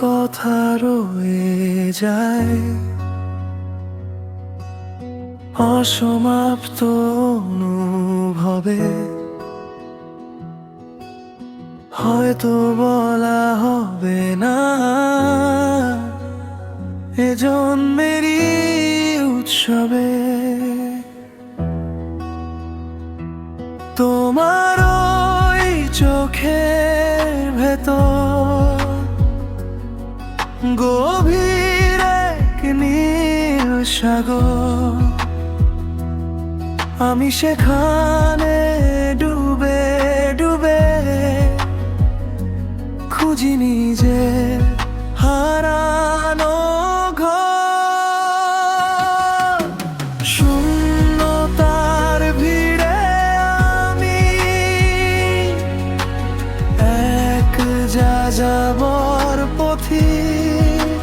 কথা রয়ে যায়, অসমাপ্ত অনুভবে। হয়তো বলা হবে না এ জন্মেরই উৎসবে। তোমার ওই চোখের ভেতর গভীর এক নীল সাগর, আমি সেখানে ডুবে ডুবে খুঁজি নিজের হারানো ঘর। শূন্যতার ভিড়ে আমি এক যাযাবর পথিক,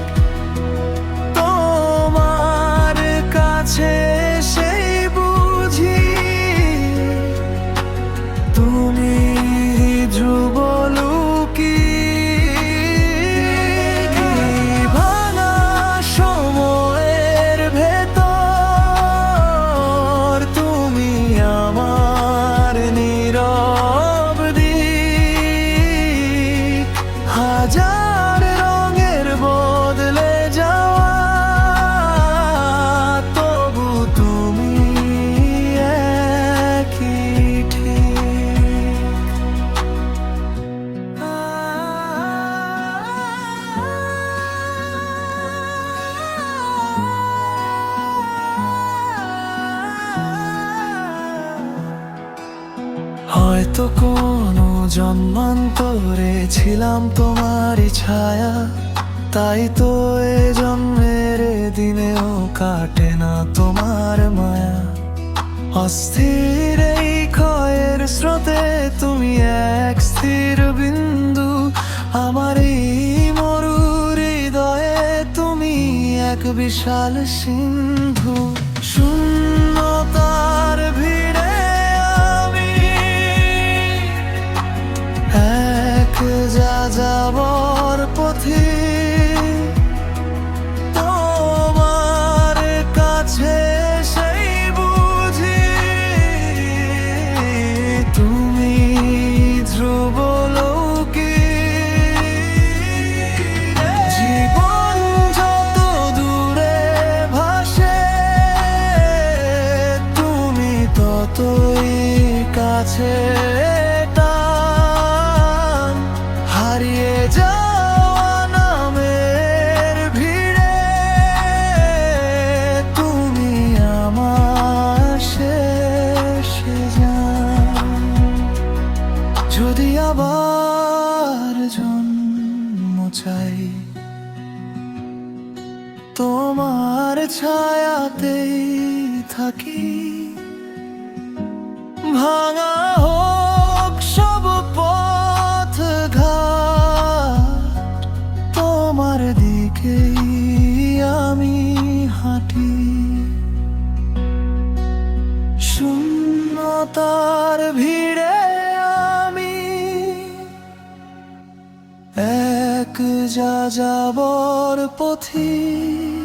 তোমার কাছে সেই বুঝি তুমি ধ্রুব লুকি। ভাঙা সময়ের ভেতর তুমি আমার নীরব দিক। হাজার রঙের বদলে যাওয়া, তবু তুমি একই ঠিক। হয়তো কোনো জন্মান্তরে ছিলাম তোমারই ছায়া, তাই তো এ জন্মের দিনেও কাটে না তোমার মায়া। অস্থির এই ক্ষয়ের স্রোতে তুমি এক স্থির বিন্দু, আমার এই মরু হৃদয়ে তুমি এক বিশাল সিন্ধু। শূন্যতার ভিড়ে আমি এক যাযাবর পথিক, তোমার কাছে সেই বুঝি তুমি ধ্রুব লৌকি। জীবন যত দূরে ভাসে তুমি ততই কাছে টান। হারিয়ে যাওয়া নামের ভিড়ে তুমি আমার শেষে যান। যদি আবার জন্ম চাই তোমার ছায়াতেই থাকি। ভাঙা হোক সব পথ ঘাট, তোমার দিকেই আমি হাঁটি। শূন্যতার ভিড়ে আমি এক যাযাবর পথিক।